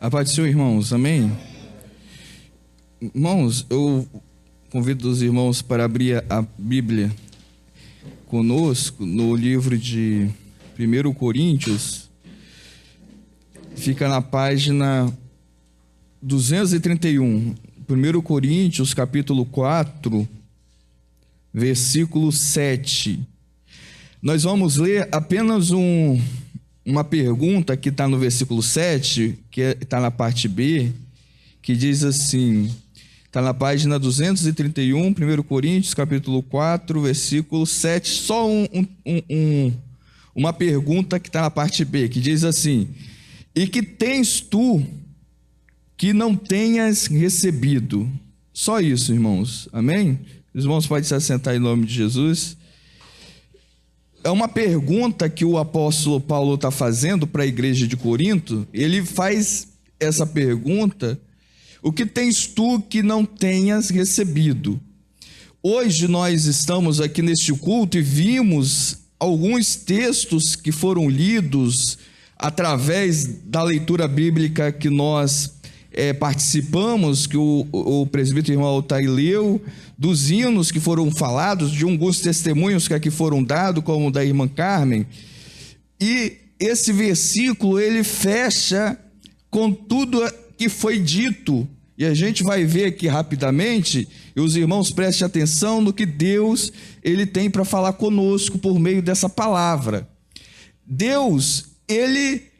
A paz do Senhor, irmãos, amém? Irmãos, eu convido os irmãos para abrir a Bíblia conosco no livro de 1 Coríntios, fica na página 231, 1 Coríntios capítulo 4, versículo 7. Nós vamos ler apenas uma pergunta que está no versículo 7, que está na parte B, que diz assim, está na página 231, 1 Coríntios, capítulo 4, versículo 7, só uma pergunta que está na parte B, que diz assim: e que tens tu que não tenhas recebido? Só isso, irmãos, amém? Os irmãos podem se assentar em nome de Jesus. É uma pergunta que o apóstolo Paulo está fazendo para a igreja de Corinto. Ele faz essa pergunta: o que tens tu que não tenhas recebido? Hoje nós estamos aqui neste culto e vimos alguns textos que foram lidos através da leitura bíblica que nós participamos, que o presbítero irmão Altair leu, dos hinos que foram falados, de alguns testemunhos que aqui foram dados, como o da irmã Carmen. E esse versículo, ele fecha com tudo que foi dito, e a gente vai ver aqui rapidamente, e os irmãos prestem atenção no que Deus ele tem para falar conosco por meio dessa palavra. Deus, ele,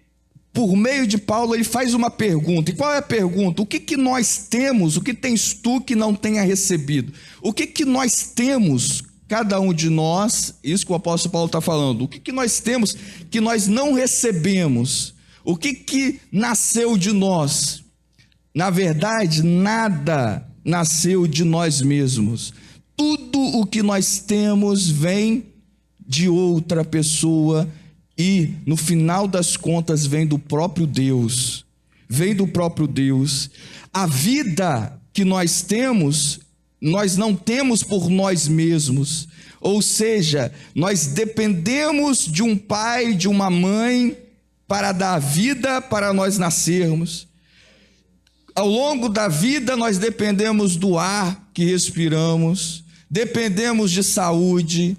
por meio de Paulo, ele faz uma pergunta. E qual é a pergunta? O que nós temos? O que tens tu que não tenha recebido? O que nós temos, cada um de nós, isso que o apóstolo Paulo está falando, o que nós temos que nós não recebemos? O que nasceu de nós? Na verdade, nada nasceu de nós mesmos. Tudo o que nós temos vem de outra pessoa e, no final das contas, vem do próprio Deus. Vem do próprio Deus. A vida que nós temos, nós não temos por nós mesmos. Ou seja, nós dependemos de um pai, de uma mãe, para dar vida para nós nascermos. Ao longo da vida, nós dependemos do ar que respiramos, dependemos de saúde,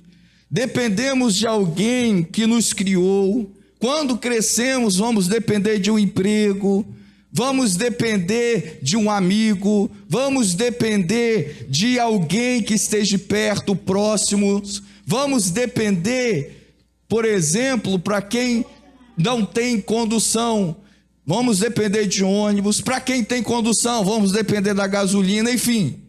dependemos de alguém que nos criou. Quando crescemos, vamos depender de um emprego, vamos depender de um amigo, vamos depender de alguém que esteja perto, próximo, vamos depender, por exemplo, para quem não tem condução, vamos depender de ônibus. Para quem tem condução, vamos depender da gasolina, enfim.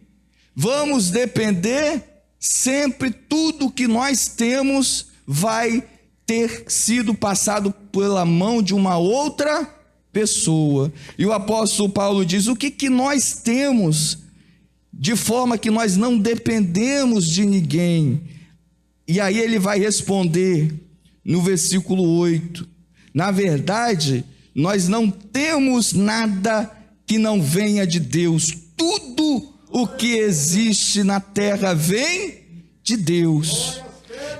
Vamos depender sempre, tudo que nós temos vai ter sido passado pela mão de uma outra pessoa. E o apóstolo Paulo diz: o que nós temos, de forma que nós não dependemos de ninguém? E aí ele vai responder no versículo 8: na verdade, nós não temos nada que não venha de Deus. Tudo o que existe na terra vem de Deus.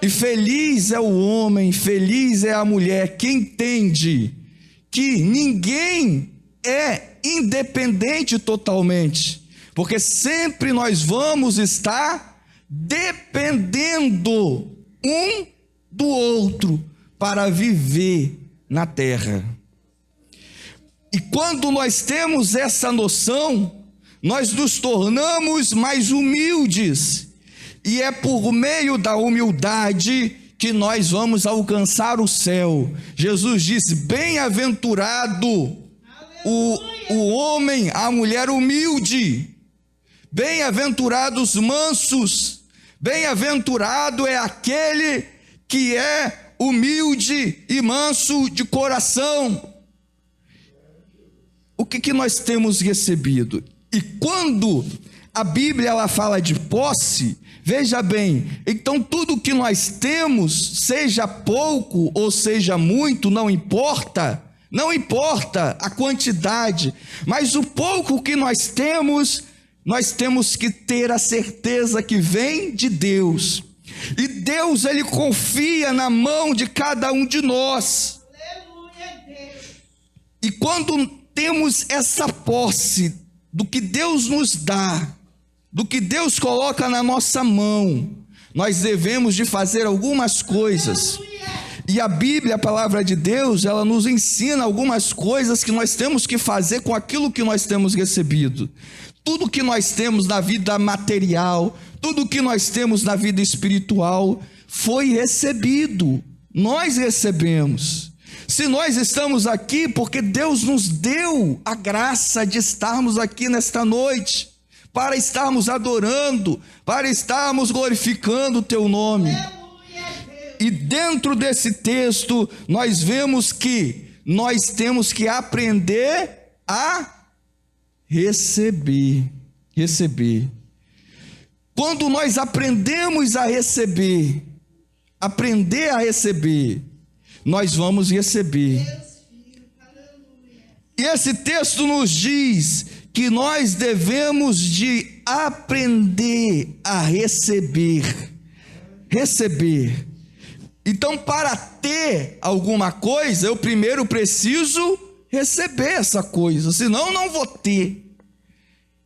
E feliz é o homem, feliz é a mulher que entende que ninguém é independente totalmente, porque sempre nós vamos estar dependendo um do outro para viver na terra. E quando nós temos essa noção, nós nos tornamos mais humildes. E é por meio da humildade que nós vamos alcançar o céu. Jesus disse: bem-aventurado o homem, a mulher humilde. Bem-aventurados os mansos. Bem-aventurado é aquele que é humilde e manso de coração. O que nós temos recebido? E quando a Bíblia ela fala de posse, veja bem, então tudo que nós temos, seja pouco ou seja muito, não importa a quantidade, mas o pouco que nós temos que ter a certeza que vem de Deus. E Deus, ele confia na mão de cada um de nós. E quando temos essa posse do que Deus nos dá, do que Deus coloca na nossa mão, nós devemos de fazer algumas coisas. E a Bíblia, a palavra de Deus, ela nos ensina algumas coisas que nós temos que fazer com aquilo que nós temos recebido. Tudo que nós temos na vida material, tudo que nós temos na vida espiritual, foi recebido. Nós recebemos. Se nós estamos aqui, porque Deus nos deu a graça de estarmos aqui nesta noite, para estarmos adorando, para estarmos glorificando o teu nome. E dentro desse texto, nós vemos que nós temos que aprender a receber. Quando nós aprendemos a receber, nós vamos receber. E esse texto nos diz que nós devemos de aprender a receber. Então, para ter alguma coisa, eu primeiro preciso receber essa coisa, senão eu não vou ter.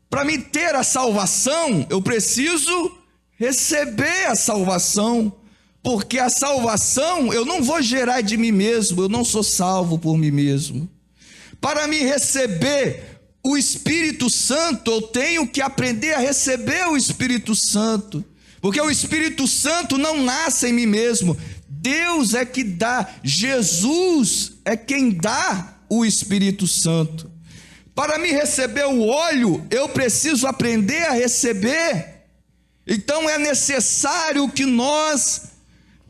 Para me ter a salvação, eu preciso receber a salvação, porque a salvação eu não vou gerar de mim mesmo, eu não sou salvo por mim mesmo. Para me receber o Espírito Santo, eu tenho que aprender a receber o Espírito Santo, porque o Espírito Santo não nasce em mim mesmo, Deus é que dá, Jesus é quem dá o Espírito Santo. Para me receber o óleo, eu preciso aprender a receber. Então é necessário que nós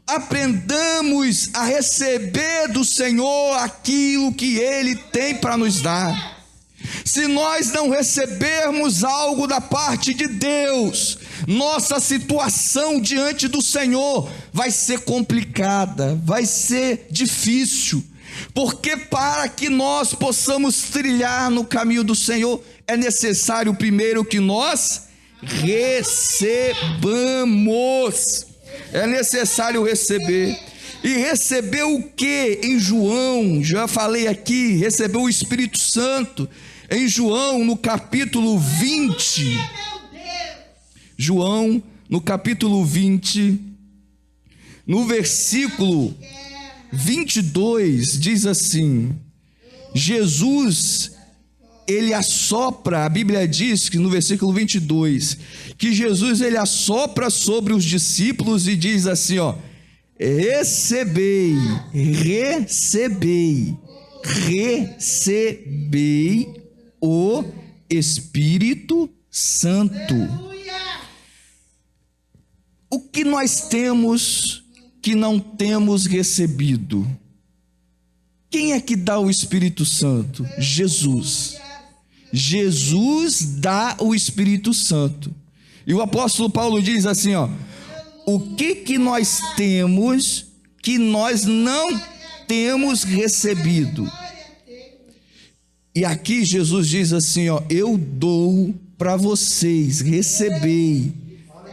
aprendamos a receber do Senhor aquilo que Ele tem para nos dar. Se nós não recebermos algo da parte de Deus, nossa situação diante do Senhor vai ser complicada, vai ser difícil, porque para que nós possamos trilhar no caminho do Senhor, é necessário primeiro que nós recebamos, é necessário receber. E receber o que em João? Já falei aqui, recebeu o Espírito Santo em João no capítulo 20. João no capítulo 20, no versículo 22, diz assim: Jesus, ele assopra, a Bíblia diz que no versículo 22, que Jesus ele assopra sobre os discípulos e diz assim, ó: recebei o Espírito Santo. O que nós temos que não temos recebido? Quem é que dá o Espírito Santo? Jesus. Jesus dá o Espírito Santo. E o apóstolo Paulo diz assim, ó: o que nós temos que nós não temos recebido? E aqui Jesus diz assim, ó: eu dou para vocês, recebei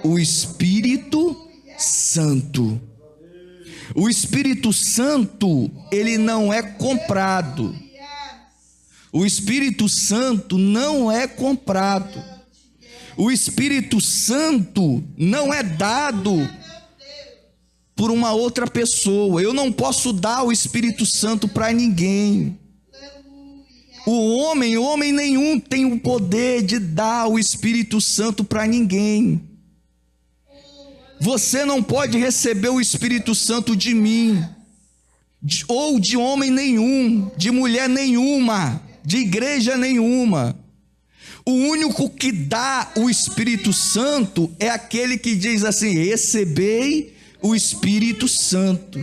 o Espírito Santo. O Espírito Santo, ele não é comprado. O Espírito Santo não é comprado. O Espírito Santo não é dado por uma outra pessoa. Eu não posso dar o Espírito Santo para ninguém. O homem nenhum tem o poder de dar o Espírito Santo para ninguém. Você não pode receber o Espírito Santo de mim, ou de homem nenhum, de mulher nenhuma, de igreja nenhuma. O único que dá o Espírito Santo é aquele que diz assim: recebei o Espírito Santo.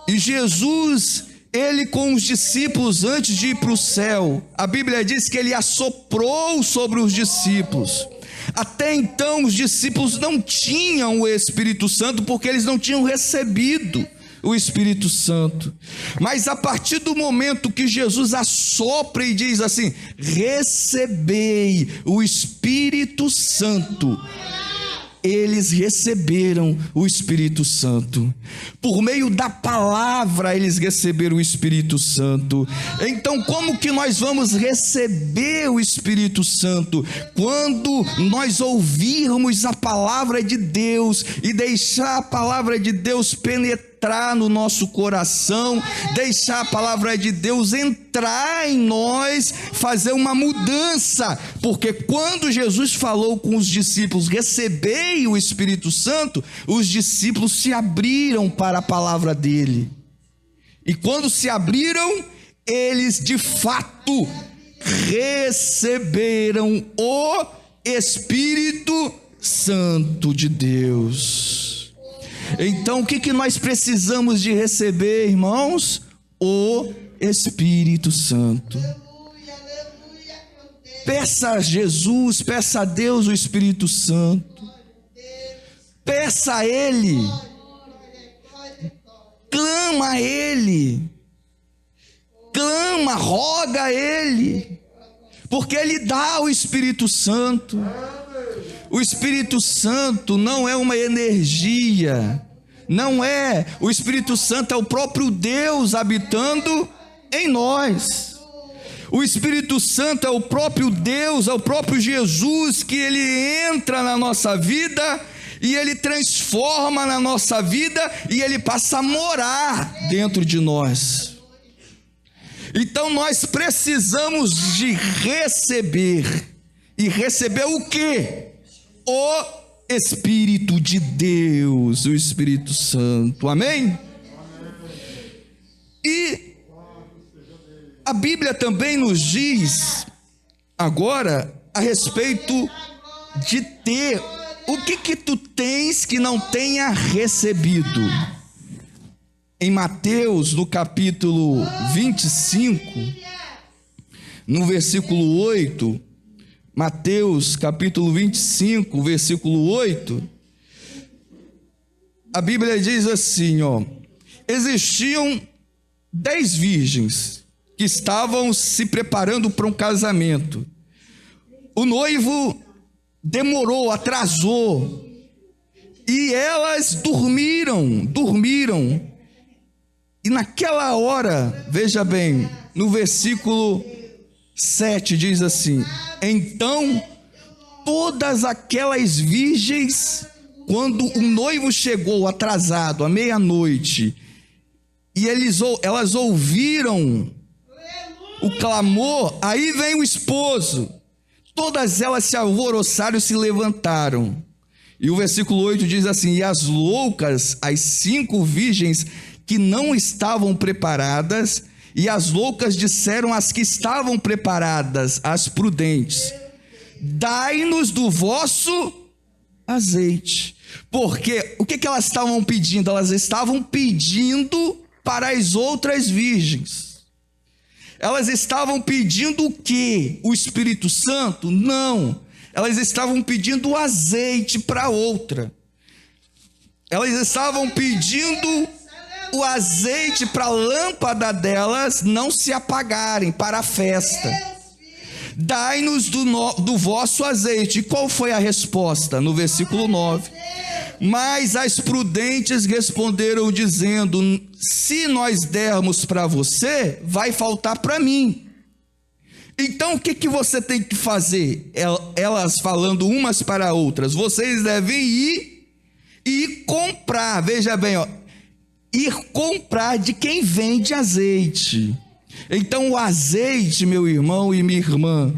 E Jesus, ele com os discípulos, antes de ir para o céu, a Bíblia diz que ele assoprou sobre os discípulos. Até então os discípulos não tinham o Espírito Santo, porque eles não tinham recebido o Espírito Santo. Mas a partir do momento que Jesus assopra e diz assim: recebei o Espírito Santo, eles receberam o Espírito Santo. Por meio da palavra eles receberam o Espírito Santo. Então, como que nós vamos receber o Espírito Santo? Quando nós ouvirmos a palavra de Deus e deixar a palavra de Deus penetrar no nosso coração, deixar a palavra de Deus entrar em nós, fazer uma mudança, porque quando Jesus falou com os discípulos, recebei o Espírito Santo, os discípulos se abriram para a palavra dele, e quando se abriram, eles de fato receberam o Espírito Santo de Deus. Então, o que nós precisamos de receber, irmãos? O Espírito Santo. Peça a Jesus, peça a Deus o Espírito Santo. Peça a Ele. Clama a Ele. Clama, roga a Ele. Porque Ele dá o Espírito Santo. O Espírito Santo não é uma energia, não é. O Espírito Santo é o próprio Deus habitando em nós. O Espírito Santo é o próprio Deus, é o próprio Jesus, que Ele entra na nossa vida e Ele transforma na nossa vida e Ele passa a morar dentro de nós. Então nós precisamos de receber. E receber o quê? O Espírito de Deus, o Espírito Santo, amém? E a Bíblia também nos diz agora a respeito de ter. O que tu tens que não tenha recebido? Em Mateus, no capítulo 25, no versículo 8, Mateus capítulo 25, versículo 8, a Bíblia diz assim, existiam 10 virgens que estavam se preparando para um casamento. O noivo demorou, atrasou, e elas dormiram, e naquela hora, veja bem, no versículo 7 diz assim: então todas aquelas virgens, quando o noivo chegou atrasado, à meia-noite, e elas ouviram o clamor, aí vem o esposo, todas elas se alvoroçaram e se levantaram. E o versículo 8 diz assim: e as loucas, as 5 virgens que não estavam preparadas, e as loucas disseram às que estavam preparadas, às prudentes: dai-nos do vosso azeite. Porque o que elas estavam pedindo? Elas estavam pedindo para as outras virgens. Elas estavam pedindo o quê? O Espírito Santo? Não. Elas estavam pedindo o azeite para outra. Elas estavam pedindo o azeite para a lâmpada delas não se apagarem para a festa. Dai-nos do vosso azeite. E qual foi a resposta? No versículo 9. Mas as prudentes responderam dizendo: se nós dermos para você, vai faltar para mim. Então o que você tem que fazer? Elas falando umas para outras: vocês devem ir e comprar. Veja bem, ir comprar de quem vende azeite. Então o azeite, meu irmão e minha irmã,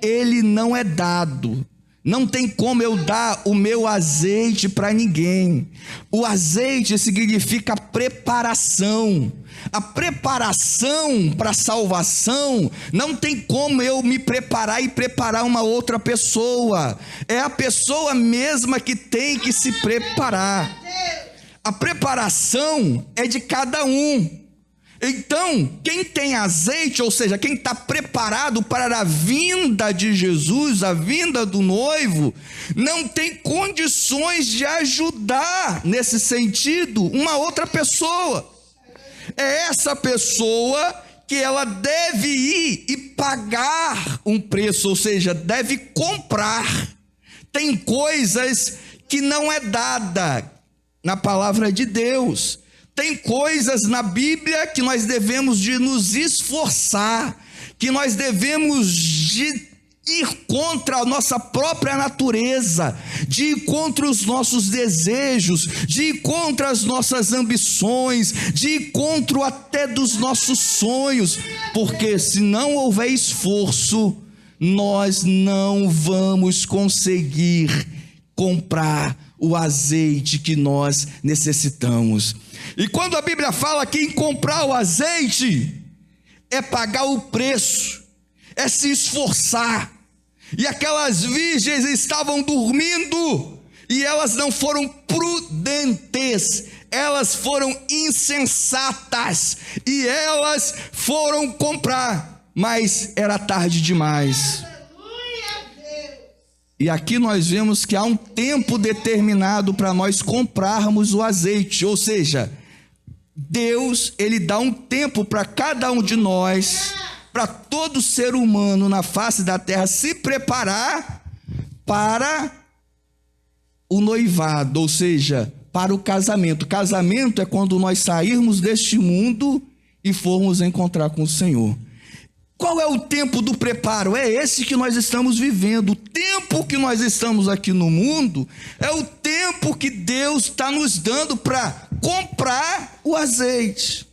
ele não é dado. Não tem como eu dar o meu azeite para ninguém. O azeite significa preparação. A preparação para a salvação, não tem como eu me preparar e preparar uma outra pessoa. É a pessoa mesma que tem que se preparar. A preparação é de cada um. Então, quem tem azeite, ou seja, quem está preparado para a vinda de Jesus, a vinda do noivo, não tem condições de ajudar nesse sentido uma outra pessoa. É essa pessoa que ela deve ir e pagar um preço, ou seja, deve comprar. Tem coisas que não é dada na palavra de Deus. Tem coisas na Bíblia que nós devemos de nos esforçar, que nós devemos de ir contra a nossa própria natureza, de ir contra os nossos desejos, de ir contra as nossas ambições, de ir contra até dos nossos sonhos, porque se não houver esforço, nós não vamos conseguir comprar o azeite que nós necessitamos. E quando a Bíblia fala que em comprar o azeite, é pagar o preço, é se esforçar. E aquelas virgens estavam dormindo, e elas não foram prudentes, elas foram insensatas, e elas foram comprar, mas era tarde demais. E aqui nós vemos que há um tempo determinado para nós comprarmos o azeite, ou seja, Deus, Ele dá um tempo para cada um de nós, para todo ser humano na face da terra se preparar para o noivado, ou seja, para o casamento. Casamento é quando nós sairmos deste mundo e formos encontrar com o Senhor. Qual é o tempo do preparo? É esse que nós estamos vivendo. O tempo que nós estamos aqui no mundo é o tempo que Deus está nos dando para comprar o azeite.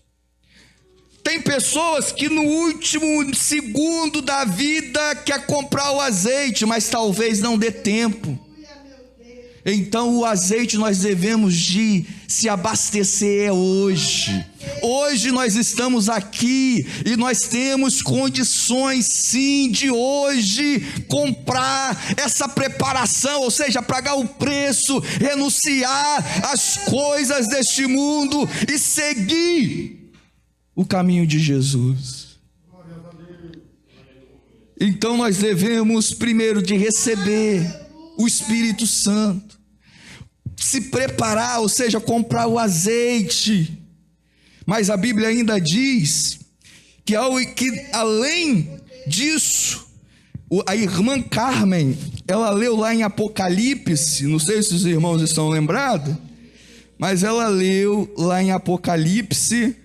Tem pessoas que no último segundo da vida quer comprar o azeite, mas talvez não dê tempo. Então o azeite nós devemos de se abastecer hoje. Hoje nós estamos aqui e nós temos condições sim de hoje comprar essa preparação, ou seja, pagar o preço, renunciar às coisas deste mundo e seguir o caminho de Jesus. Então nós devemos primeiro de receber o Espírito Santo, se preparar, ou seja, comprar o azeite. Mas a Bíblia ainda diz que além disso, a irmã Carmen, ela leu lá em Apocalipse, não sei se os irmãos estão lembrados, mas ela leu lá em Apocalipse,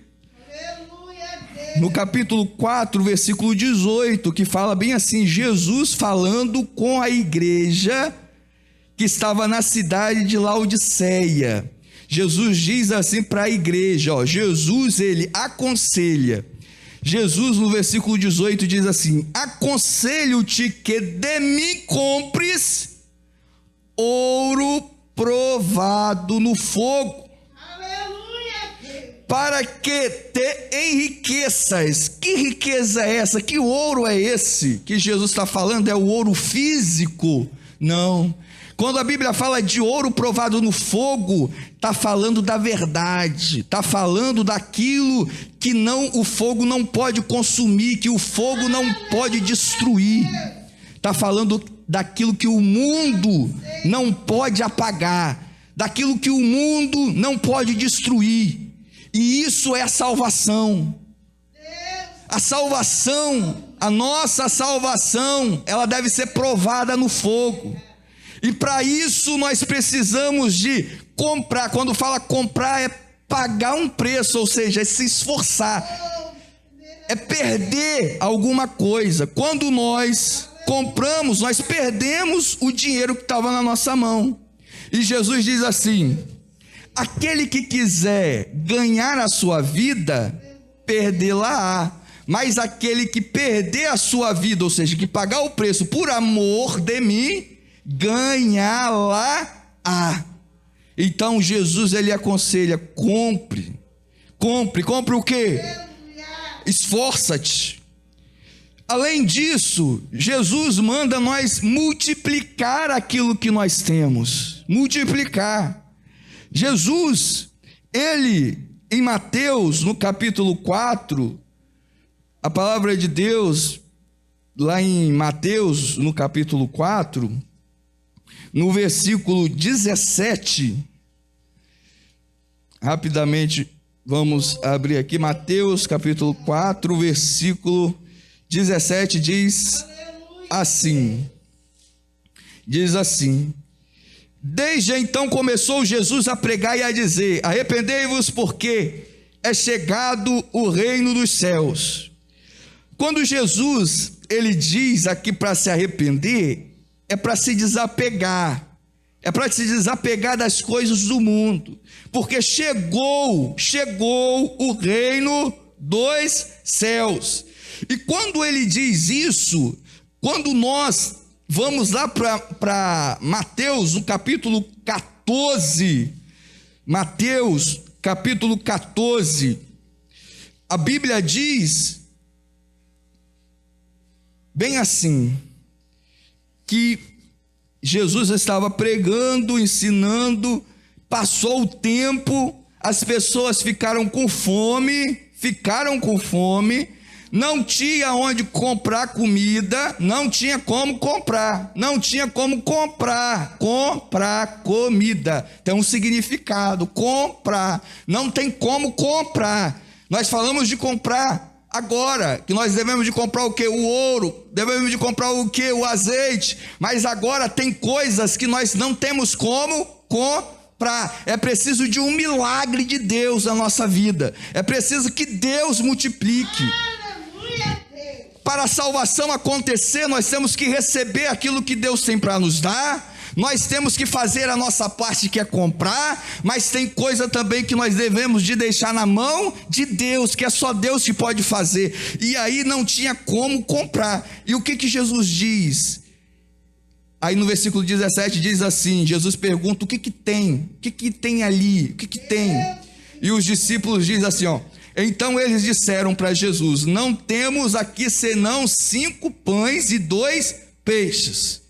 no capítulo 4, versículo 18, que fala bem assim, Jesus falando com a igreja que estava na cidade de Laodiceia. Jesus diz assim para a igreja, Jesus ele aconselha. Jesus no versículo 18 diz assim: aconselho-te que de mim compres ouro provado no fogo, para que te enriqueças. Que riqueza é essa? Que ouro é esse que Jesus está falando? É o ouro físico? Não. Quando a Bíblia fala de ouro provado no fogo, está falando da verdade, está falando daquilo que o fogo não pode consumir, que o fogo não pode destruir. Está falando daquilo que o mundo não pode apagar, daquilo que o mundo não pode destruir. E isso é a salvação. A salvação, a nossa salvação, ela deve ser provada no fogo. E para isso nós precisamos de comprar. Quando fala comprar, é pagar um preço, ou seja, é se esforçar, é perder alguma coisa. Quando nós compramos, nós perdemos o dinheiro que estava na nossa mão. E Jesus diz assim: aquele que quiser ganhar a sua vida, perdê-la-á. Mas aquele que perder a sua vida, ou seja, que pagar o preço por amor de mim, ganhá-la-á. Então Jesus ele aconselha: compre o quê? Esforça-te. Além disso, Jesus manda nós multiplicar aquilo que nós temos, multiplicar. Jesus, ele em Mateus, no capítulo 4, a palavra de Deus, lá em Mateus, no capítulo 4, no versículo 17, rapidamente vamos abrir aqui, Mateus capítulo 4, versículo 17, diz assim, Desde então começou Jesus a pregar e a dizer: arrependei-vos, porque é chegado o reino dos céus. Quando Jesus, ele diz aqui para se arrepender, é para se desapegar. É para se desapegar das coisas do mundo, porque chegou o reino dos céus. E quando ele diz isso, quando nós vamos lá para Mateus, no capítulo 14, Mateus, capítulo 14, a Bíblia diz, bem assim, que Jesus estava pregando, ensinando, passou o tempo, as pessoas ficaram com fome, não tinha onde comprar comida, não tinha como comprar comida, tem um significado, comprar, não tem como comprar. Nós falamos de comprar agora, que nós devemos de comprar o que? O ouro, devemos de comprar o que? O azeite, mas agora tem coisas que nós não temos como comprar. É preciso de um milagre de Deus na nossa vida, é preciso que Deus multiplique. Para a salvação acontecer, nós temos que receber aquilo que Deus tem para nos dar, nós temos que fazer a nossa parte, que é comprar, mas tem coisa também que nós devemos de deixar na mão de Deus, que é só Deus que pode fazer. E aí não tinha como comprar. E o que Jesus diz? Aí no versículo 17 diz assim, Jesus pergunta: o que tem? O que tem ali? O que tem? E os discípulos dizem assim, ó: então eles disseram para Jesus: não temos aqui senão 5 pães e 2 peixes.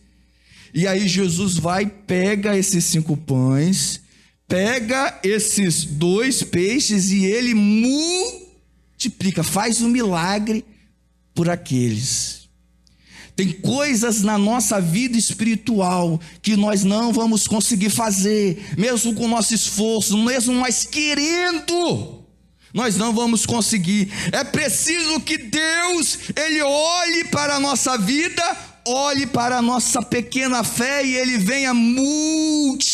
E aí Jesus vai, pega esses 5 pães, pega esses 2 peixes e ele multiplica, faz um milagre por aqueles. Tem coisas na nossa vida espiritual que nós não vamos conseguir fazer, mesmo com o nosso esforço, mesmo nós querendo, nós não vamos conseguir. É preciso que Deus, ele olhe para a nossa vida, olhe para a nossa pequena fé e ele venha multiplicar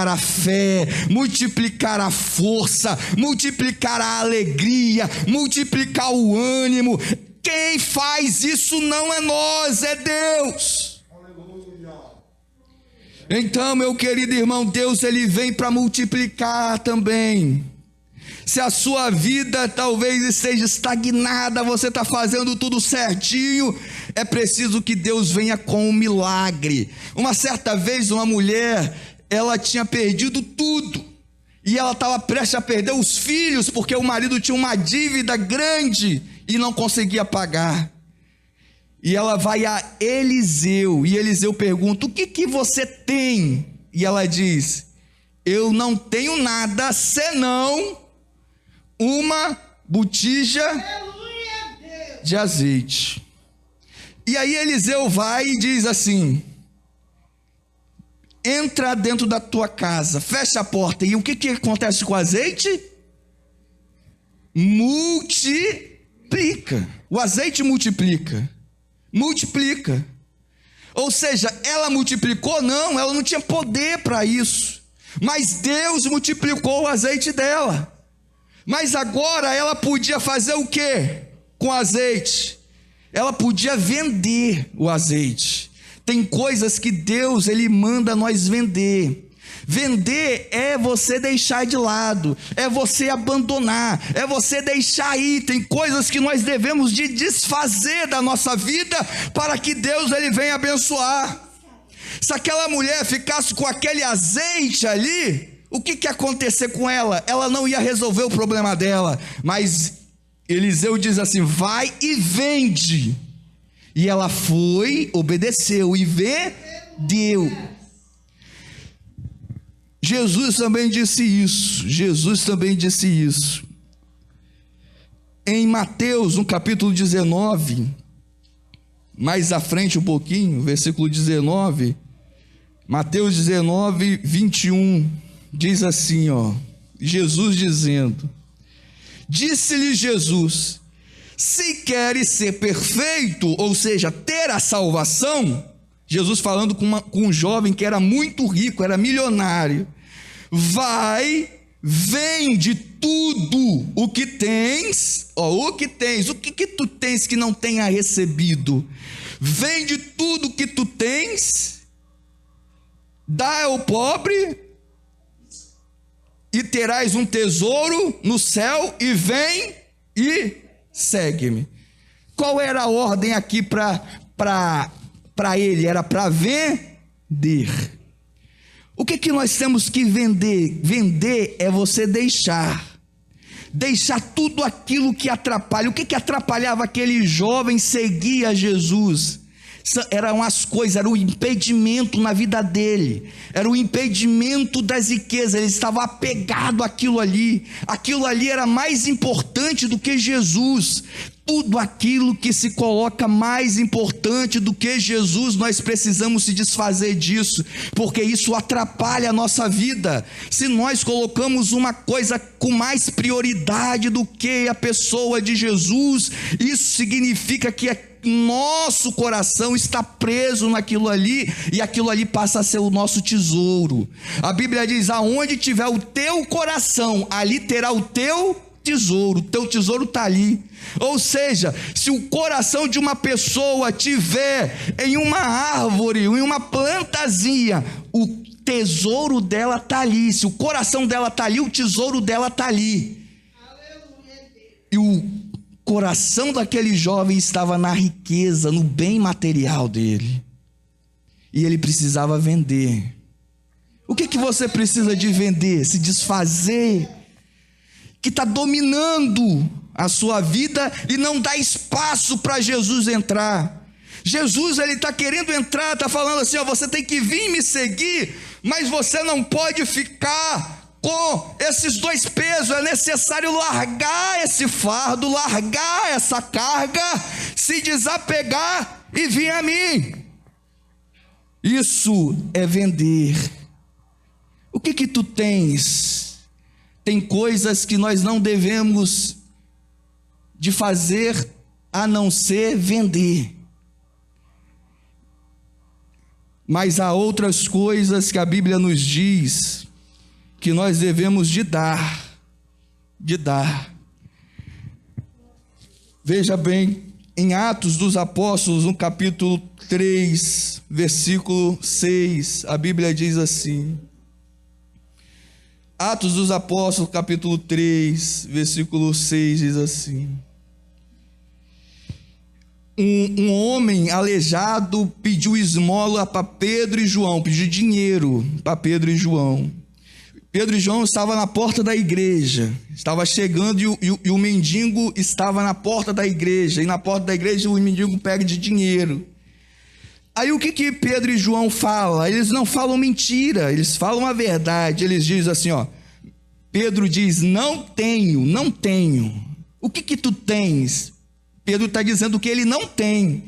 a fé, multiplicar a força, multiplicar a alegria, multiplicar o ânimo. Quem faz isso não é nós, é Deus. Então, meu querido irmão, Deus, ele vem para multiplicar também. Se a sua vida talvez esteja estagnada, você está fazendo tudo certinho, é preciso que Deus venha com um milagre. Uma certa vez, uma mulher, ela tinha perdido tudo, e ela estava prestes a perder os filhos, porque o marido tinha uma dívida grande e não conseguia pagar. E ela vai a Eliseu, e Eliseu pergunta: o que você tem? E ela diz: eu não tenho nada senão uma botija de azeite. E aí Eliseu vai e diz assim: entra dentro da tua casa, fecha a porta. E o que acontece com o azeite? Multiplica. O azeite multiplica. Ou seja, ela multiplicou? Não, ela não tinha poder para isso, mas Deus multiplicou o azeite dela. Mas agora ela podia fazer o que com o azeite? Ela podia vender o azeite. Tem coisas que Deus, ele manda nós vender. Vender é você deixar de lado, é você abandonar, é você deixar ir. Tem coisas que nós devemos de desfazer da nossa vida para que Deus, ele venha abençoar. Se aquela mulher ficasse com aquele azeite ali, o que ia acontecer com ela? Ela não ia resolver o problema dela. Mas Eliseu diz assim: vai e vende. E ela foi, obedeceu e vendeu. Jesus também disse isso. Em Mateus, no capítulo 19, mais à frente um pouquinho, versículo 19, Mateus 19, 21, diz assim, ó, Jesus dizendo: disse-lhe Jesus: se queres ser perfeito, ou seja, ter a salvação, Jesus falando com um jovem que era muito rico, era milionário. Vai, vende tudo o que tens, o que tu tens que não tenha recebido? Vende tudo o que tu tens, dá ao pobre, e terás um tesouro no céu, e vem e segue-me. Qual era a ordem aqui para ele? Era para vender. O que nós temos que vender? Vender é você deixar tudo aquilo que atrapalha. O que atrapalhava aquele jovem seguir a Jesus? Eram as coisas, era o impedimento na vida dele, era o impedimento das riquezas. Ele estava apegado àquilo ali era mais importante do que Jesus. Tudo aquilo que se coloca mais importante do que Jesus, nós precisamos se desfazer disso, porque isso atrapalha a nossa vida. Se nós colocamos uma coisa com mais prioridade do que a pessoa de Jesus, isso significa que nosso coração está preso naquilo ali, e aquilo ali passa a ser o nosso tesouro. A Bíblia diz: aonde tiver o teu coração, ali terá o teu tesouro. Teu tesouro está ali. Ou seja, se o coração de uma pessoa tiver em uma árvore, em uma plantazinha, o tesouro dela está ali. Se o coração dela está ali, o tesouro dela está ali. E o coração daquele jovem estava na riqueza, no bem material dele, e ele precisava vender. O que você precisa de vender? Se desfazer, que está dominando a sua vida e não dá espaço para Jesus entrar. Jesus, ele está querendo entrar, está falando assim: você tem que vir me seguir, mas você não pode ficar com esses dois pesos. É necessário largar esse fardo, largar essa carga, se desapegar e vir a mim. Isso é vender. O que tu tens? Tem coisas que nós não devemos de fazer a não ser vender. Mas há outras coisas que a Bíblia nos diz que nós devemos de dar. Veja bem, em Atos dos Apóstolos, no capítulo 3, versículo 6, a Bíblia diz assim: Atos dos Apóstolos, capítulo 3, versículo 6, diz assim: um homem aleijado pediu esmola para Pedro e João, pediu dinheiro para Pedro e João. Pedro e João estavam na porta da igreja, estava chegando e o mendigo estava na porta da igreja, e na porta da igreja o mendigo pede dinheiro. Aí o que Pedro e João falam? Eles não falam mentira, eles falam a verdade. Eles dizem assim, Pedro diz: não tenho. O que tu tens? Pedro está dizendo que ele não tem.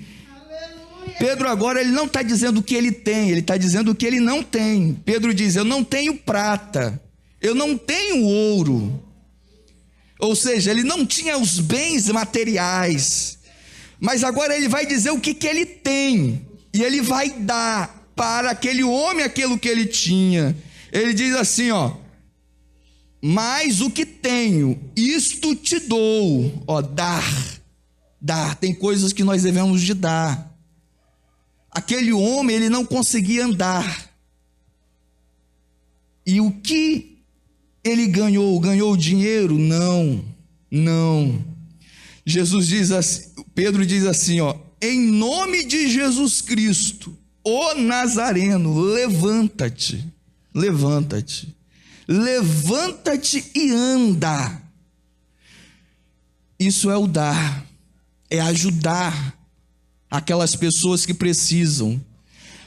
Pedro agora, ele não está dizendo o que ele tem, ele está dizendo o que ele não tem. Pedro diz: eu não tenho prata, eu não tenho ouro. Ou seja, ele não tinha os bens materiais, mas agora ele vai dizer o que ele tem, e ele vai dar para aquele homem aquilo que ele tinha. Ele diz assim, mas o que tenho, isto te dou. Dar, tem coisas que nós devemos de dar. Aquele homem, ele não conseguia andar. E o que ele ganhou? Ganhou dinheiro? Não. Jesus diz assim, Pedro diz assim, em nome de Jesus Cristo, o Nazareno, levanta-te e anda. Isso é o dar, é ajudar aquelas pessoas que precisam.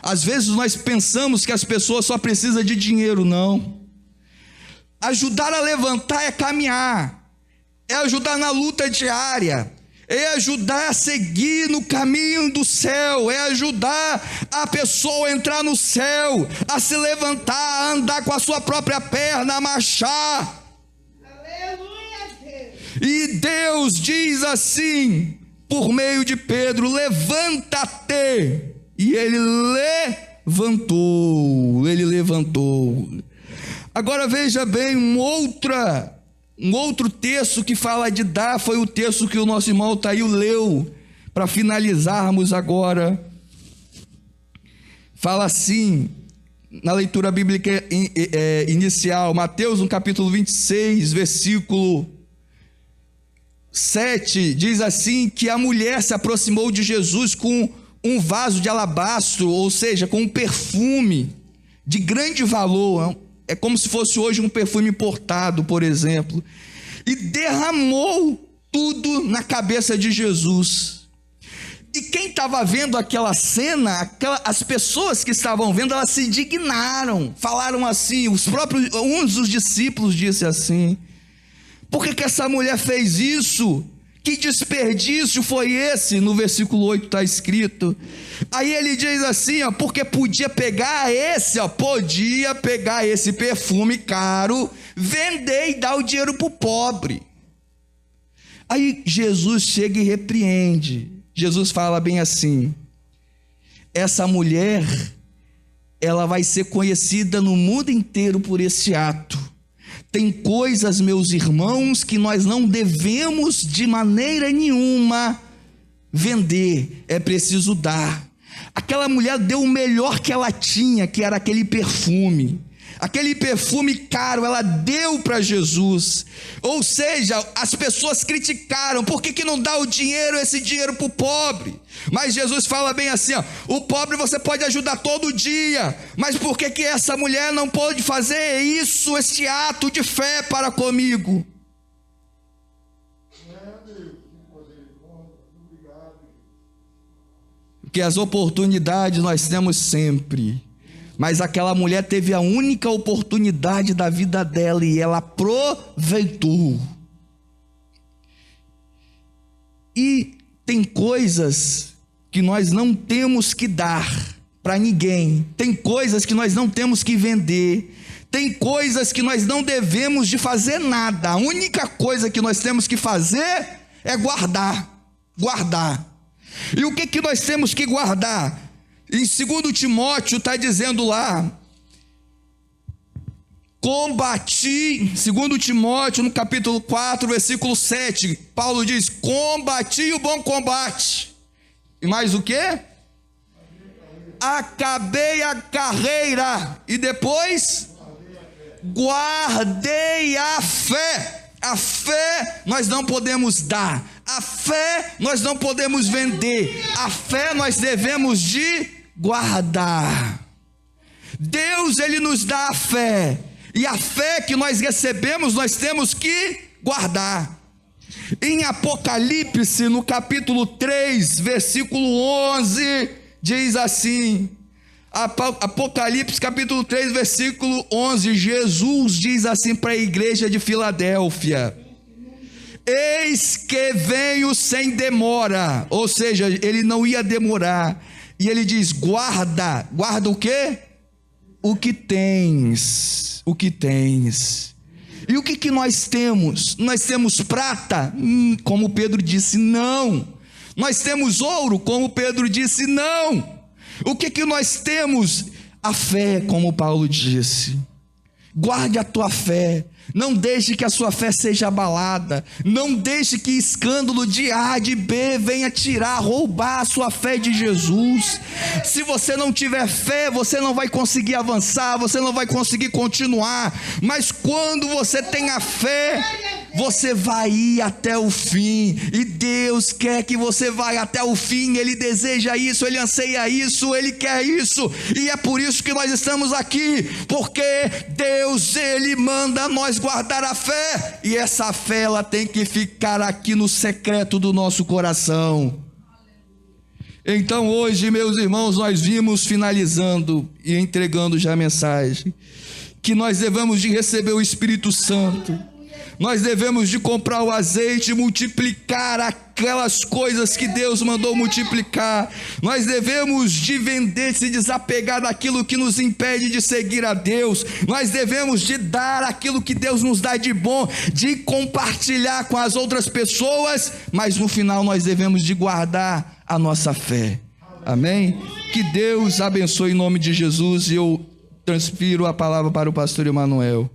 Às vezes nós pensamos que as pessoas só precisam de dinheiro. Não. Ajudar a levantar é caminhar, é ajudar na luta diária, é ajudar a seguir no caminho do céu, é ajudar a pessoa a entrar no céu, a se levantar, a andar com a sua própria perna, a marchar. Aleluia, Deus. E Deus diz assim, por meio de Pedro: levanta-te e ele levantou. Agora veja bem, um outro texto que fala de dar, foi o texto que o nosso irmão Tail leu, para finalizarmos agora. Fala assim, na leitura bíblica inicial, Mateus no capítulo 26, versículo 7, diz assim, que a mulher se aproximou de Jesus com um vaso de alabastro, ou seja, com um perfume de grande valor, é como se fosse hoje um perfume importado, por exemplo, e derramou tudo na cabeça de Jesus. E quem estava vendo aquela cena, as pessoas que estavam vendo, elas se indignaram, falaram assim, um dos discípulos disse assim: por que essa mulher fez isso? Que desperdício foi esse? No versículo 8 está escrito. Aí ele diz assim, porque podia pegar esse perfume caro, vender e dar o dinheiro para o pobre. Aí Jesus chega e repreende. Jesus fala bem assim: essa mulher, ela vai ser conhecida no mundo inteiro por esse ato. Tem coisas, meus irmãos, que nós não devemos de maneira nenhuma vender, é preciso dar. Aquela mulher deu o melhor que ela tinha, que era aquele perfume caro, ela deu para Jesus. Ou seja, as pessoas criticaram, por que não dá esse dinheiro para o pobre? Mas Jesus fala bem assim, o pobre você pode ajudar todo dia, mas por que essa mulher não pode fazer isso, esse ato de fé para comigo? Porque as oportunidades nós temos sempre, mas aquela mulher teve a única oportunidade da vida dela e ela aproveitou. E tem coisas que nós não temos que dar para ninguém, tem coisas que nós não temos que vender, tem coisas que nós não devemos de fazer nada. A única coisa que nós temos que fazer é guardar. E o que nós temos que guardar? Em 2 Timóteo está dizendo lá, combati, 2 Timóteo no capítulo 4, versículo 7, Paulo diz, combati o bom combate, e mais o que? Acabei a carreira, e depois guardei a fé. A fé nós não podemos dar, a fé nós não podemos vender, a fé nós devemos de guardar. Deus, ele nos dá a fé, e a fé que nós recebemos nós temos que guardar. Em Apocalipse no capítulo 3 versículo 11 diz assim, Apocalipse capítulo 3 versículo 11, Jesus diz assim para a igreja de Filadélfia: eis que venho sem demora, ou seja, ele não ia demorar, e ele diz, guarda o quê? O que tens. E o que nós temos? Nós temos prata? Como Pedro disse, não. Nós temos ouro? Como Pedro disse, não. O que nós temos? A fé, como Paulo disse. Guarde a tua fé, não deixe que a sua fé seja abalada, não deixe que escândalo de A, de B venha roubar a sua fé de Jesus. Se você não tiver fé, você não vai conseguir avançar, você não vai conseguir continuar, mas quando você tem a fé, você vai ir até o fim, e Deus quer que você vá até o fim. Ele deseja isso, Ele anseia isso, Ele quer isso, e é por isso que nós estamos aqui, porque Deus, Ele manda nós guardar a fé, e essa fé ela tem que ficar aqui no secreto do nosso coração. Então hoje, meus irmãos, nós vimos, finalizando e entregando já a mensagem, que nós devemos de receber o Espírito Santo, nós devemos de comprar o azeite e multiplicar aquelas coisas que Deus mandou multiplicar, nós devemos de vender, se desapegar daquilo que nos impede de seguir a Deus, nós devemos de dar aquilo que Deus nos dá de bom, de compartilhar com as outras pessoas, mas no final nós devemos de guardar a nossa fé. Amém? Que Deus abençoe em nome de Jesus, e eu transfiro a palavra para o pastor Emanuel.